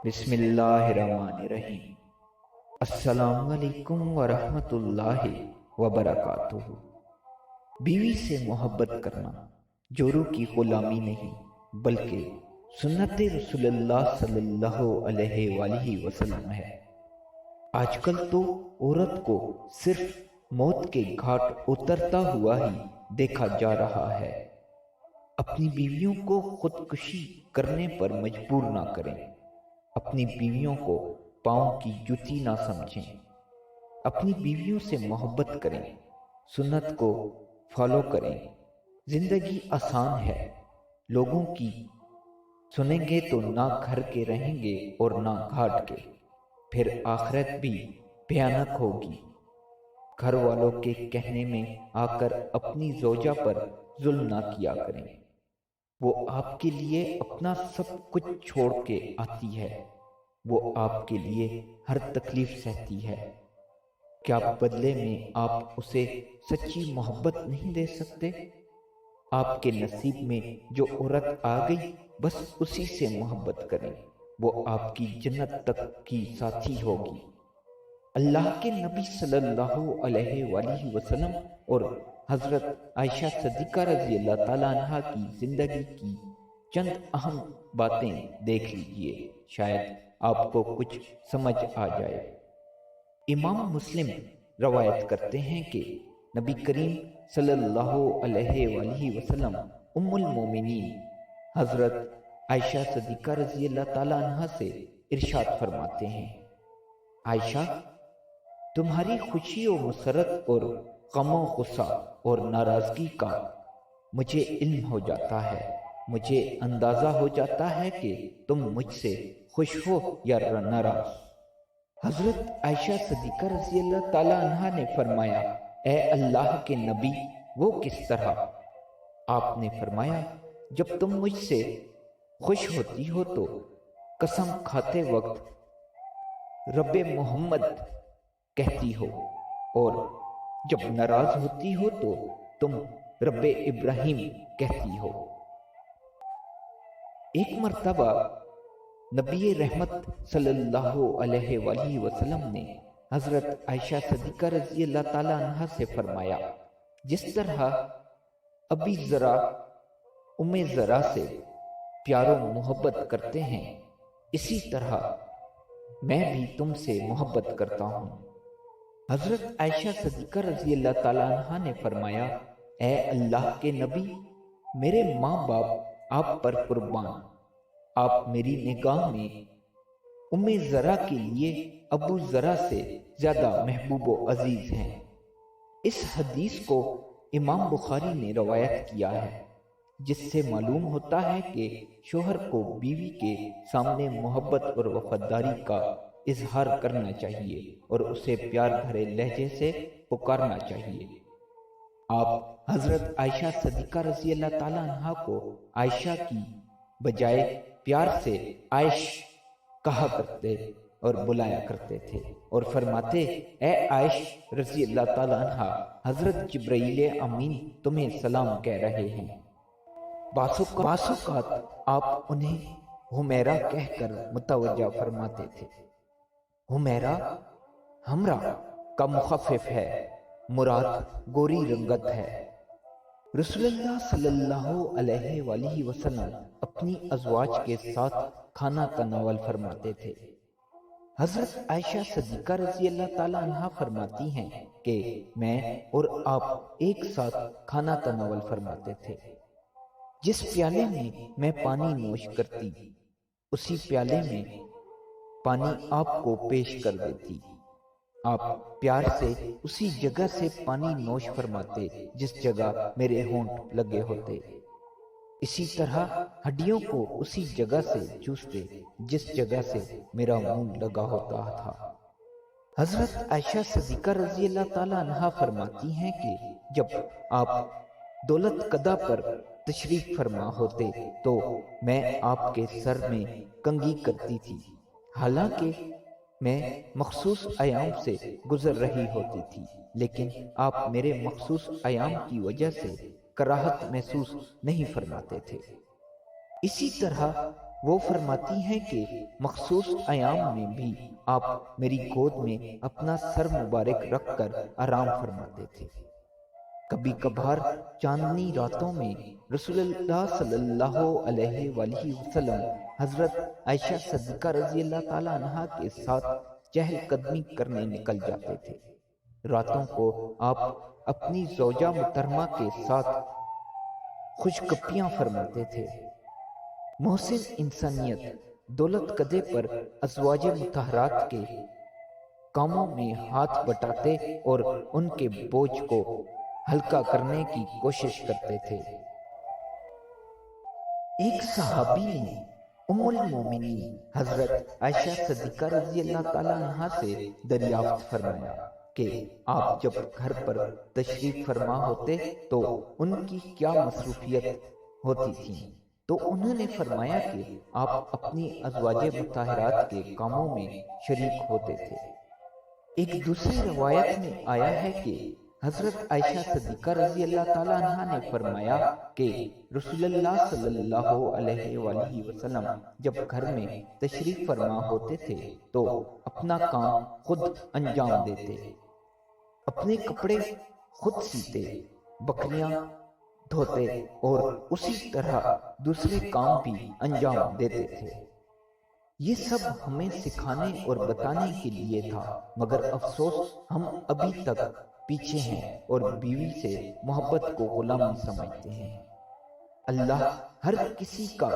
بسم اللہ الرحمن الرحیم۔ السلام علیکم ورحمۃ اللہ وبرکاتہ۔ بیوی سے محبت کرنا جوروں کی غلامی نہیں بلکہ سنت رسول اللہ صلی اللہ علیہ وآلہ وسلم ہے۔ آج کل تو عورت کو صرف موت کے گھاٹ اترتا ہوا ہی دیکھا جا رہا ہے۔ اپنی بیویوں کو خودکشی کرنے پر مجبور نہ کریں، اپنی بیویوں کو پاؤں کی جوتی نہ سمجھیں، اپنی بیویوں سے محبت کریں، سنت کو فالو کریں۔ زندگی آسان ہے، لوگوں کی سنیں گے تو نہ گھر کے رہیں گے اور نہ گھاٹ کے، پھر آخرت بھی بھیانک ہوگی۔ گھر والوں کے کہنے میں آ کر اپنی زوجہ پر ظلم نہ کیا کریں، وہ آپ کے لیے اپنا سب کچھ چھوڑ کے آتی ہے، وہ آپ کے لیے ہر تکلیف سہتی ہے۔ کیا بدلے میں آپ اسے سچی محبت نہیں دے سکتے؟ آپ کے نصیب میں جو عورت آ گئی بس اسی سے محبت کریں، وہ آپ کی جنت تک کی ساتھی ہوگی۔ اللہ کے نبی صلی اللہ علیہ وآلہ وسلم اور حضرت عائشہ صدیقہ رضی اللہ تعالیٰ عنہ کی زندگی کی چند اہم باتیں دیکھ لیجئے، شاید آپ کو کچھ سمجھ آ جائے۔ امام مسلم روایت کرتے ہیں کہ نبی کریم صلی اللہ علیہ وآلہ وسلم ام المومنین حضرت عائشہ صدیقہ رضی اللہ تعالیٰ عنہ سے ارشاد فرماتے ہیں، عائشہ، تمہاری خوشی و مسرت اور غم و غصہ اور ناراضگی کا مجھے علم ہو جاتا ہے، مجھے اندازہ ہو جاتا ہے کہ تم مجھ سے خوش ہو یا ناراض۔ حضرت عائشہ صدیقہ رضی اللہ تعالیٰ عنہ نے فرمایا، اے اللہ کے نبی، وہ کس طرح؟ آپ نے فرمایا، جب تم مجھ سے خوش ہوتی ہو تو قسم کھاتے وقت رب محمد کہتی ہو، اور جب ناراض ہوتی ہو تو تم رب ابراہیم کہتی ہو۔ ایک مرتبہ نبی رحمت صلی اللہ علیہ وآلہ وسلم نے حضرت عائشہ صدیقہ رضی اللہ تعالیٰ عنہ سے فرمایا، جس طرح ابی ذرا ام ذرا سے پیار و محبت کرتے ہیں، اسی طرح میں بھی تم سے محبت کرتا ہوں۔ حضرت عائشہ صدیقہ رضی اللہ تعالیٰ عنہ نے فرمایا، اے اللہ کے نبی، میرے ماں باپ آپ پر قربان، آپ میری نگاہ میں ام ذرا کے لیے ابو ذرا سے زیادہ محبوب و عزیز ہیں۔ اس حدیث کو امام بخاری نے روایت کیا ہے، جس سے معلوم ہوتا ہے کہ شوہر کو بیوی کے سامنے محبت اور وفاداری کا اظہار کرنا چاہیے اور اسے پیار بھرے لہجے سے پکارنا چاہیے۔ آپ حضرت عائشہ صدیقہ رضی اللہ تعالیٰ عنہ کو عائشہ کی بجائے پیار سے عائش کہا کرتے اور بلایا کرتے تھے اور فرماتے، اے عائش رضی اللہ تعالیٰ عنہ، حضرت جبرائیل امین تمہیں سلام کہہ رہے ہیں۔ بعض اوقات آپ انہیں حمیرہ کہہ کر متوجہ فرماتے تھے۔ حمیرہ حمرا کا مخفف ہے، مراد گوری رنگت ہے۔ رسول اللہ صلی اللہ علیہ وآلہ وسلم اپنی ازواج کے ساتھ کھانا تناول فرماتے تھے۔ حضرت عائشہ صدیقہ رضی اللہ تعالیٰ عنہ فرماتی ہیں کہ میں اور آپ ایک ساتھ کھانا تناول فرماتے تھے۔ جس پیالے میں میں پانی نوش کرتی، اسی پیالے میں پانی آپ کو پیش کر دیتی۔ آپ پیار سے اسی جگہ سے پانی نوش فرماتے جس جگہ میرے ہونٹ لگے ہوتے، اسی طرح ہڈیوں کو اسی جگہ سے چوستے جس جگہ سے میرا منہ لگا ہوتا تھا۔ حضرت عائشہ صدیقہ رضی اللہ تعالیٰ عنہ فرماتی ہیں کہ جب آپ دولت قدا پر تشریف فرما ہوتے تو میں آپ کے سر میں کنگھی کرتی تھی، حالانکہ میں مخصوص ایام سے گزر رہی ہوتی تھی، لیکن آپ میرے مخصوص ایام کی وجہ سے کراہت محسوس نہیں فرماتے تھے۔ اسی طرح وہ فرماتی ہیں کہ مخصوص ایام میں بھی آپ میری گود میں اپنا سر مبارک رکھ کر آرام فرماتے تھے۔ کبھی کبھار چاندنی راتوں میں رسول اللہ صلی اللہ علیہ وآلہ وسلم حضرت عائشہ صدیقہ رضی اللہ تعالیٰ عنہا کے ساتھ چہل قدمی کرنے نکل جاتے تھے۔ راتوں کو آپ اپنی زوجہ محترمہ کے ساتھ خوش گپیاں فرماتے تھے۔ محسن انسانیت دولت قدے پر ازواج مطہرات کے کاموں میں ہاتھ بٹاتے اور ان کے بوجھ کو ہلکا کرنے کی کوشش کرتے تھے۔ ایک صحابی نے ام المومنین حضرت عائشہ صدیقہ رضی اللہ تعالیٰ عنہا سے دریافت فرمایا کہ آپ جب گھر پر تشریف فرما ہوتے تو ان کی کیا مصروفیت ہوتی تھی؟ تو انہوں نے فرمایا کہ آپ اپنی ازواج مطہرات کے کاموں میں شریک ہوتے تھے۔ ایک دوسری روایت میں آیا ہے کہ حضرت عائشہ صدیقہ رضی اللہ تعالیٰ عنہا نے فرمایا کہ رسول اللہ صلی اللہ علیہ وآلہ وسلم جب گھر میں تشریف فرما ہوتے تھے تو اپنا کام خود انجام دیتے، اپنے کپڑے خود سیتے، بکریاں دھوتے اور اسی طرح دوسرے کام بھی انجام دیتے تھے۔ یہ سب ہمیں سکھانے اور بتانے کے لیے تھا، مگر افسوس ہم ابھی تک پیچھے ہیں اور بیوی سے محبت کو غلامی سمجھتے ہیں۔ اللہ ہر کسی کا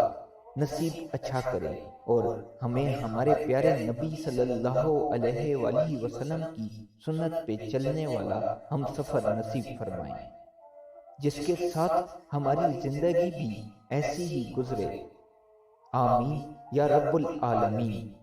نصیب اچھا کرے اور ہمیں ہمارے پیارے نبی صلی اللہ علیہ وآلہ وسلم کی سنت پہ چلنے والا ہم سفر نصیب فرمائے، جس کے ساتھ ہماری زندگی بھی ایسی ہی گزرے۔ آمین یا رب العالمین۔